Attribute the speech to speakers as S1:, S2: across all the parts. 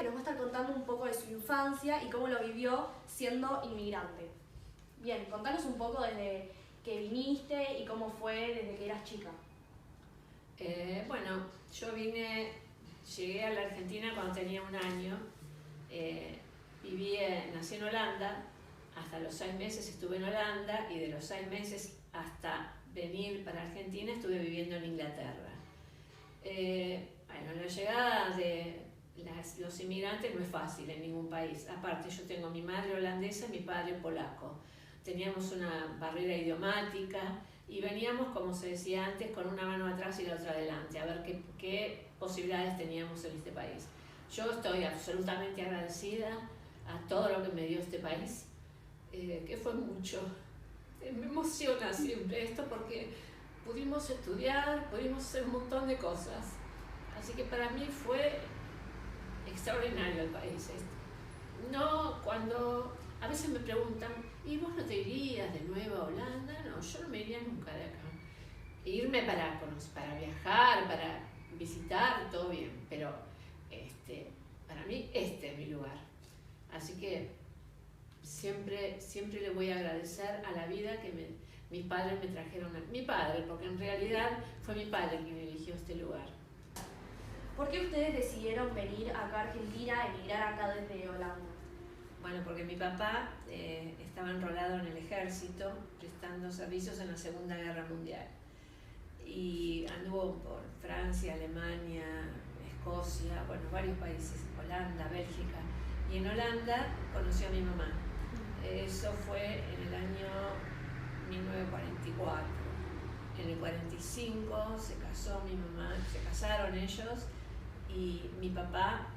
S1: que nos va a estar contando un poco de su infancia y cómo lo vivió siendo inmigrante. Bien, contanos un poco desde que viniste y cómo fue desde que eras chica.
S2: Bueno, yo llegué a la Argentina cuando tenía 1 año, nací en Holanda, hasta los 6 meses estuve en Holanda y de los 6 meses hasta venir para Argentina estuve viviendo en Inglaterra. Bueno, la llegada de los inmigrantes no es fácil en ningún país, aparte yo tengo mi madre holandesa y mi padre polaco, teníamos una barrera idiomática y veníamos, como se decía antes, con una mano atrás y la otra adelante, a ver qué posibilidades teníamos en este país. Yo estoy absolutamente agradecida a todo lo que me dio este país, que fue mucho. Me emociona siempre esto porque pudimos estudiar, pudimos hacer un montón de cosas. Así que para mí fue extraordinario el país este. No, cuando a veces me preguntan, ¿y vos no te irías de nuevo a Holanda? No, yo no me iría nunca de acá. Irme para viajar, para visitar, todo bien, pero para mí este es mi lugar. Así que siempre le voy a agradecer a la vida que mis padres me trajeron. Mi padre, porque en realidad fue mi padre quien eligió este lugar.
S1: ¿Por qué ustedes decidieron venir acá a Argentina, emigrar acá desde Holanda?
S2: Bueno, porque mi papá estaba enrolado en el ejército, prestando servicios en la Segunda Guerra Mundial. Y anduvo por Francia, Alemania, Escocia, bueno, varios países, Holanda, Bélgica. Y en Holanda conoció a mi mamá. Eso fue en el año 1944. En el 45 se casó mi mamá, se casaron ellos y mi papá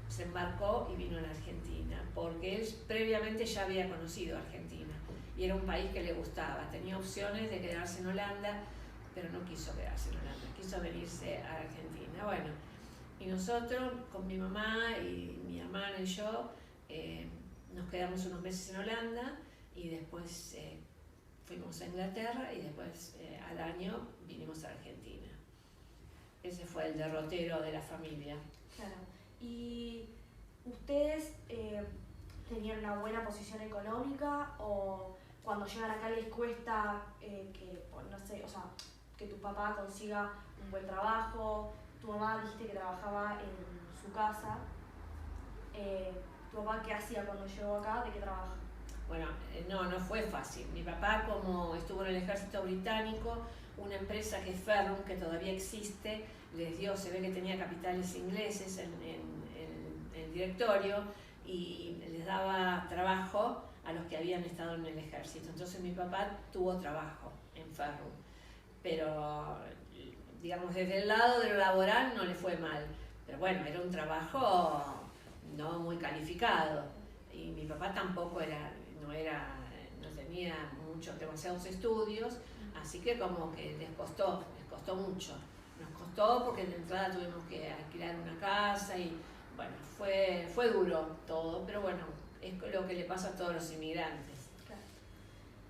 S2: se embarcó y vino a la Argentina, porque él previamente ya había conocido Argentina y era un país que le gustaba. Tenía opciones de quedarse en Holanda, pero no quiso quedarse en Holanda, quiso venirse a Argentina. Bueno, y nosotros con mi mamá y mi hermana y yo nos quedamos unos meses en Holanda y después fuimos a Inglaterra y después al año vinimos a Argentina. Ese fue el derrotero de la familia.
S1: Claro. ¿Y ustedes tenían una buena posición económica o cuando llegan acá les cuesta que tu papá consiga un buen trabajo? Tu mamá dijiste que trabajaba en su casa. ¿Tu papá qué hacía cuando llegó acá? ¿De qué trabaja?
S2: Bueno, no fue fácil. Mi papá, como estuvo en el ejército británico, una empresa que es Ferrum, que todavía existe, les dio, se ve que tenía capitales ingleses en el directorio y les daba trabajo a los que habían estado en el ejército. Entonces mi papá tuvo trabajo en Ferrum, pero digamos desde el lado de lo laboral no le fue mal. Pero bueno, era un trabajo no muy calificado y mi papá tampoco no tenía demasiados estudios, así que como que les costó mucho. Nos costó porque de entrada tuvimos que alquilar una casa y bueno, fue duro todo, pero bueno, es lo que le pasa a todos los inmigrantes.
S1: Claro.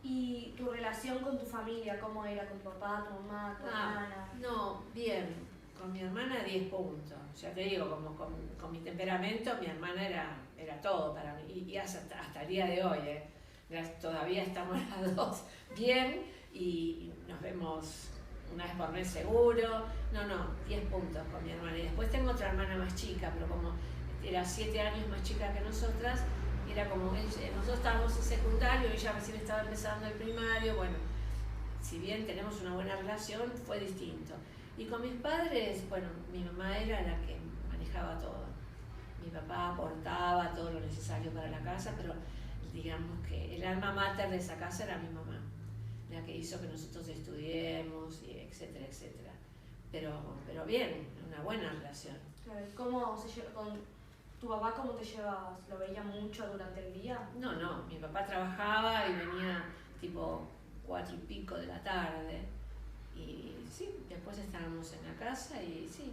S1: ¿Y tu relación con tu familia, cómo era? ¿Con tu papá, tu mamá, tu hermana?
S2: No, bien. Con mi hermana 10 puntos. Ya te digo, como con mi temperamento, mi hermana era todo para mí. Y hasta el día de hoy, todavía estamos las dos bien y nos vemos una vez por mes seguro. No, 10 puntos con mi hermana. Y después tengo otra hermana más chica, pero como era 7 años más chica que nosotras, era como, nosotros estábamos en secundario, ella recién estaba empezando el primario, bueno, si bien tenemos una buena relación, fue distinto. Y con mis padres, bueno, mi mamá era la que manejaba todo. Mi papá aportaba todo lo necesario para la casa, pero digamos que el alma mater de esa casa era mi mamá, la que hizo que nosotros estudiemos, y etcétera, etcétera. Pero bien, una buena relación.
S1: Claro. ¿Cómo se lleva con tu papá? ¿Cómo te llevabas? ¿Lo veía mucho durante el día?
S2: No, mi papá trabajaba y venía tipo 4 y pico de la tarde. Y sí, después estábamos en la casa y sí,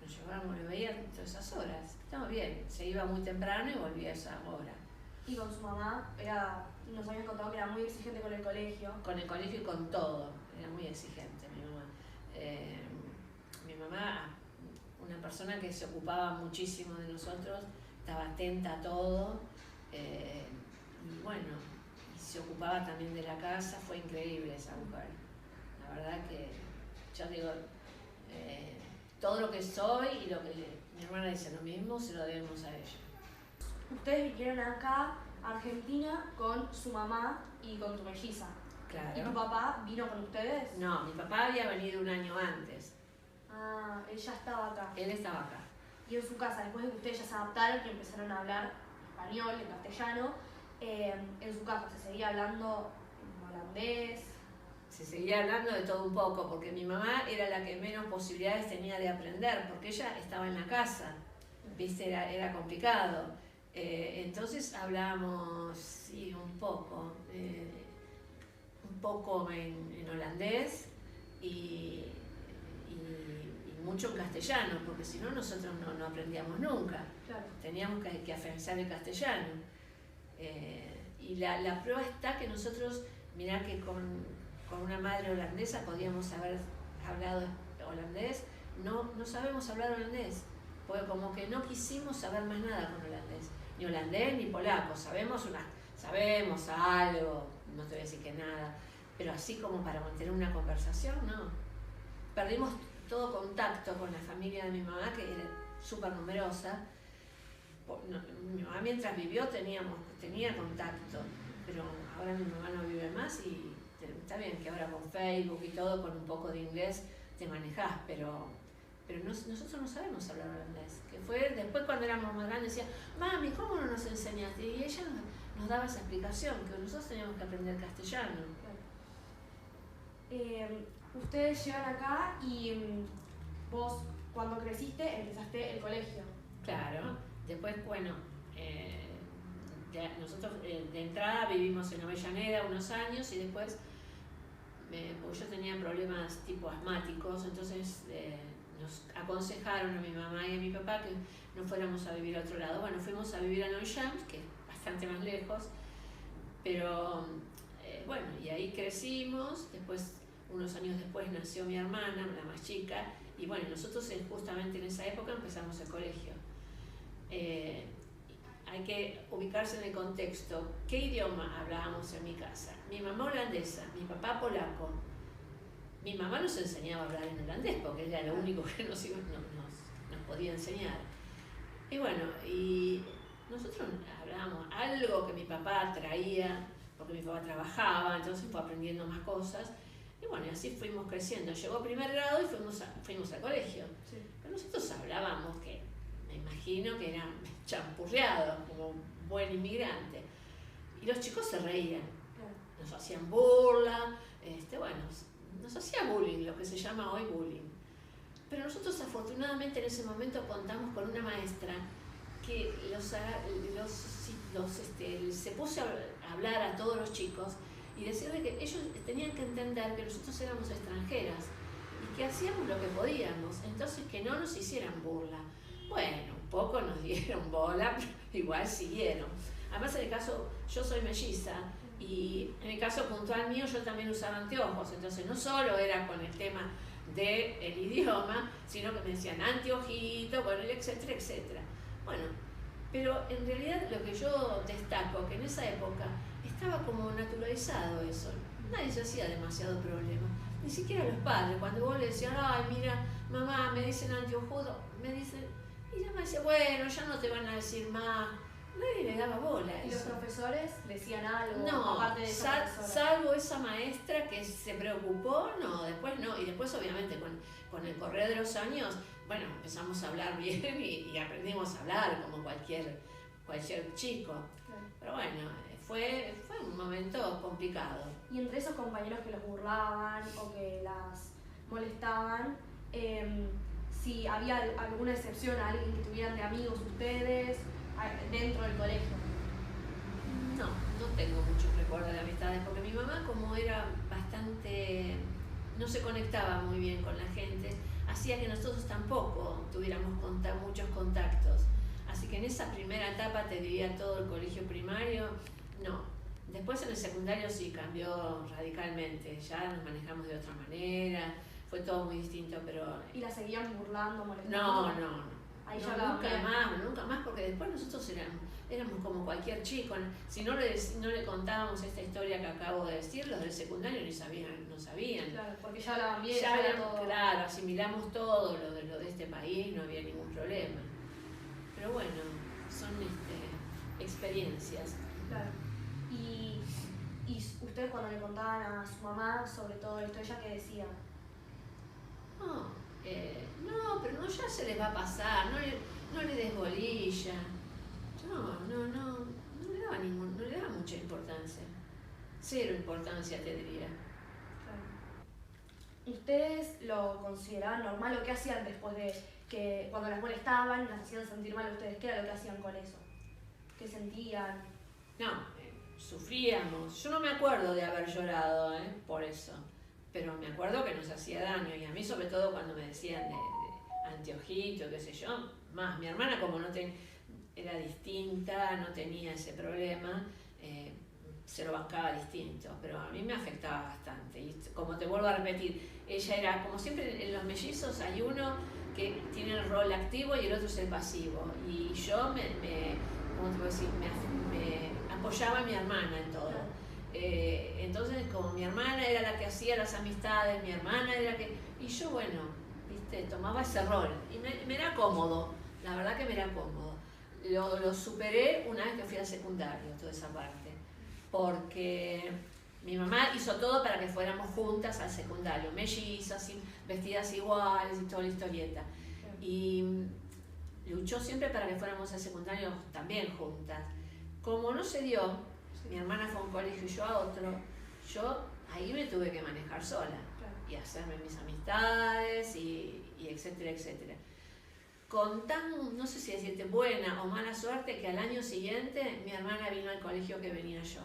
S2: nos llevábamos, lo veía todas esas horas. Estaba bien, se iba muy temprano y volvía a esa hora.
S1: ¿Y con su mamá? Nos habían contado que era muy exigente con el colegio.
S2: Con el colegio y con todo, era muy exigente mi mamá. Mi mamá, una persona que se ocupaba muchísimo de nosotros, estaba atenta a todo, y bueno, y se ocupaba también de la casa. Fue increíble esa mujer. La verdad que yo digo, todo lo que soy y lo que mi hermana dice lo mismo, se lo debemos a ella.
S1: Ustedes vinieron acá a Argentina con su mamá y con tu melliza.
S2: Claro.
S1: ¿Y tu papá vino con ustedes?
S2: No, mi papá había venido un año antes.
S1: Ah, él ya estaba acá.
S2: Él estaba acá.
S1: Y en su casa, después de que ustedes ya se adaptaron y empezaron a hablar español, en castellano, en su casa se seguía hablando en holandés.
S2: Se seguía hablando de todo un poco, porque mi mamá era la que menos posibilidades tenía de aprender, porque ella estaba en la casa, ¿viste? Era complicado. Entonces hablábamos, sí, un poco en holandés y mucho en castellano, porque si no nosotros no aprendíamos nunca.
S1: Claro.
S2: Teníamos que afianzar el castellano. Y la prueba está que nosotros, mirá que con una madre holandesa podíamos haber hablado holandés, no sabemos hablar holandés, porque como que no quisimos saber más nada con holandés, ni holandés ni polaco, sabemos algo, no te voy a decir que nada, pero así como para mantener una conversación, no. Perdimos todo contacto con la familia de mi mamá, que era súper numerosa. Mi mamá mientras vivió tenía contacto, pero ahora mi mamá no vive más y está bien que ahora con Facebook y todo, con un poco de inglés te manejás, pero nosotros no sabemos hablar holandés. Que fue después cuando éramos más grandes, decía, mami, ¿cómo no nos enseñaste? Y ella nos daba esa explicación, que nosotros teníamos que aprender castellano.
S1: Claro. Ustedes llegan acá y vos, cuando creciste, empezaste el colegio.
S2: Claro, después, bueno, nosotros de entrada vivimos en Avellaneda unos años y después, porque yo tenía problemas tipo asmáticos, entonces nos aconsejaron a mi mamá y a mi papá que no fuéramos a vivir a otro lado. Bueno, fuimos a vivir a Neuilly, que es bastante más lejos, pero bueno, y ahí crecimos. Después, unos años después, nació mi hermana, la más chica, y bueno, nosotros justamente en esa época empezamos el colegio. Hay que ubicarse en el contexto. ¿Qué idioma hablábamos en mi casa? Mi mamá holandesa, mi papá polaco. Mi mamá nos enseñaba a hablar en holandés porque era lo único que nos podía enseñar. Y bueno, y nosotros hablábamos algo que mi papá traía, porque mi papá trabajaba, entonces fue aprendiendo más cosas. Y bueno, y así fuimos creciendo. Llegó primer grado y fuimos al colegio. Sí. Pero nosotros hablábamos que, me imagino que era champurreado, como buen inmigrante. Y los chicos se reían, nos hacían burla, bueno, nos hacía bullying, lo que se llama hoy bullying. Pero nosotros afortunadamente en ese momento contamos con una maestra que se puso a hablar a todos los chicos y decirle que ellos tenían que entender que nosotros éramos extranjeras y que hacíamos lo que podíamos, entonces que no nos hicieran burla. Bueno, un poco nos dieron bola, pero igual siguieron. Además, en el caso, yo soy melliza y en el caso puntual mío yo también usaba anteojos, entonces no solo era con el tema del idioma, sino que me decían anteojito, bueno, etcétera, etcétera. Bueno, pero en realidad lo que yo destaco, que en esa época estaba como naturalizado eso, nadie se hacía demasiado problema, ni siquiera los padres, cuando vos le decías, ay, mira, mamá, me dicen anteojudo, me dicen, y ella me decía, bueno, ya no te van a decir más. Nadie le daba bola a eso.
S1: ¿Y los profesores decían algo?
S2: No,
S1: aparte de esa
S2: salvo esa maestra que se preocupó, no, después no. Y después obviamente con el correr de los años, bueno, empezamos a hablar bien y aprendimos a hablar como cualquier chico. Claro. Pero bueno, fue un momento complicado.
S1: Y entre esos compañeros que los burlaban o que las molestaban, si había alguna excepción a alguien que tuvieran de amigos ustedes dentro del colegio.
S2: No tengo muchos recuerdos de amistades, porque mi mamá, como era bastante, no se conectaba muy bien con la gente, hacía que nosotros tampoco tuviéramos muchos contactos. Así que en esa primera etapa, te diría todo el colegio primario, no. Después en el secundario sí cambió radicalmente, ya nos manejamos de otra manera, fue todo muy distinto, pero...
S1: ¿Y la seguían burlando, molestando?
S2: No.
S1: Ahí
S2: No,
S1: ya
S2: nunca más, porque después nosotros éramos como cualquier chico. Si no le contábamos esta historia que acabo de decir, los del secundario no sabían.
S1: Claro, porque ya hablaban bien,
S2: ya
S1: era todo.
S2: Claro, asimilamos todo lo de este país, no había ningún problema. Pero bueno, son experiencias.
S1: Claro. Y ustedes cuando le contaban a su mamá sobre todo esto, ¿ella qué decía?
S2: No, pero ya se les va a pasar, no le des bolilla. No le daba mucha importancia. Cero importancia, te diría.
S1: Claro. ¿Ustedes lo consideraban normal o qué hacían después de que cuando las molestaban, las hacían sentir mal a ustedes? ¿Qué era lo que hacían con eso? ¿Qué sentían?
S2: No, sufríamos. Yo no me acuerdo de haber llorado por eso, pero me acuerdo que nos hacía daño, y a mí sobre todo cuando me decían de anteojito, qué sé yo, más mi hermana como era distinta, no tenía ese problema, se lo bancaba distinto, pero a mí me afectaba bastante. Y como te vuelvo a repetir, ella era, como siempre en los mellizos hay uno que tiene el rol activo y el otro es el pasivo, y yo ¿cómo te puedo decir? Me apoyaba a mi hermana en todo. Entonces, como mi hermana era la que hacía las amistades, mi hermana era la que... Y yo, bueno, tomaba ese rol y me era cómodo, la verdad que me era cómodo. Lo superé una vez que fui al secundario, toda esa parte, porque mi mamá hizo todo para que fuéramos juntas al secundario, mellizas, vestidas iguales y toda la historieta. Y luchó siempre para que fuéramos al secundario también juntas. Como no se dio, mi hermana fue a un colegio y yo a otro, yo ahí me tuve que manejar sola y hacerme mis amistades y etcétera, etcétera. Con no sé si decirte buena o mala suerte, que al año siguiente mi hermana vino al colegio que venía yo.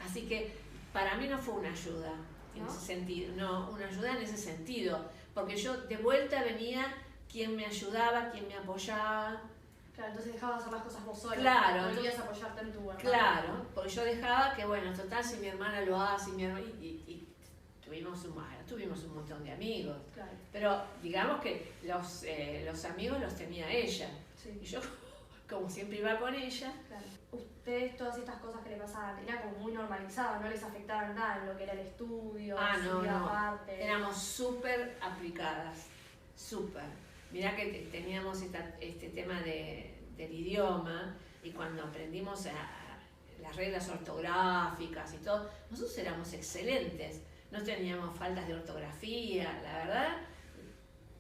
S2: Así que para mí no fue una ayuda en ese sentido, no, una ayuda en ese sentido, porque yo de vuelta venía quien me ayudaba, quien me apoyaba.
S1: Claro, entonces dejabas de hacer las cosas vos sola.
S2: Claro.
S1: Volvías a apoyarte en tu hermana.
S2: Claro, porque yo dejaba que, bueno, total, si mi hermana lo hace, y tuvimos un montón de amigos.
S1: Claro.
S2: Pero digamos que los amigos los tenía ella.
S1: Sí.
S2: Y yo, como siempre iba con ella.
S1: Claro. Ustedes, todas estas cosas que le pasaban, era como muy normalizado, no les afectaban nada en lo que era el estudio,
S2: no.
S1: aparte.
S2: Éramos súper aplicadas, súper. Mirá que teníamos este tema del idioma, y cuando aprendimos las reglas ortográficas y todo, nosotros éramos excelentes, no teníamos faltas de ortografía, la verdad.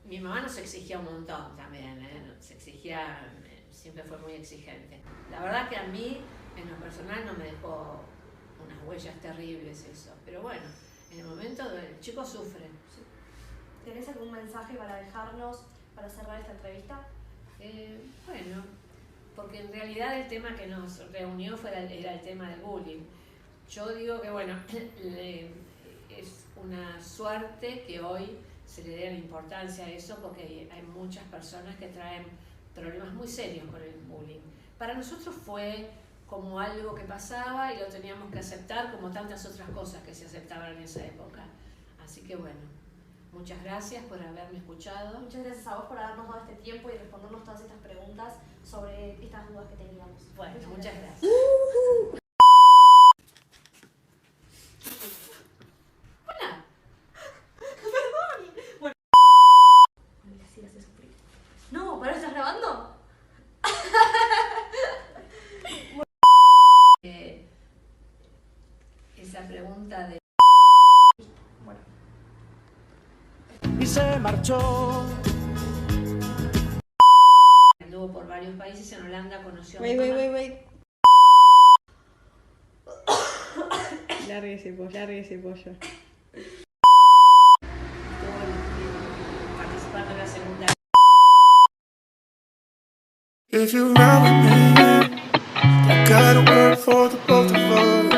S2: Mi mamá nos exigía un montón también, nos exigía, siempre fue muy exigente. La verdad que a mí, en lo personal, no me dejó unas huellas terribles eso, pero bueno, en el momento el chico sufre.
S1: Sí. ¿Tenés algún mensaje para dejarnos, para cerrar esta entrevista?
S2: Bueno, porque en realidad el tema que nos reunió era el tema del bullying. Yo digo que bueno, es una suerte que hoy se le dé la importancia a eso, porque hay muchas personas que traen problemas muy serios con el bullying. Para nosotros fue como algo que pasaba y lo teníamos que aceptar, como tantas otras cosas que se aceptaban en esa época. Así que bueno, muchas gracias por haberme escuchado.
S1: Muchas gracias a vos por habernos dado este tiempo y respondernos todas estas preguntas sobre estas dudas que teníamos.
S2: Bueno, muchas gracias. Hola.
S1: Perdón. Bueno. Sí, hace sufrir. No, ¿para estás grabando?
S2: Esa pregunta de...
S1: Bueno.
S3: Y se marchó.
S2: Anduvo por varios países, en Holanda conoció a
S4: Wait. Largue ese pollo.
S2: participando en la segunda.
S3: If you ride with me, I got a word for the both of us.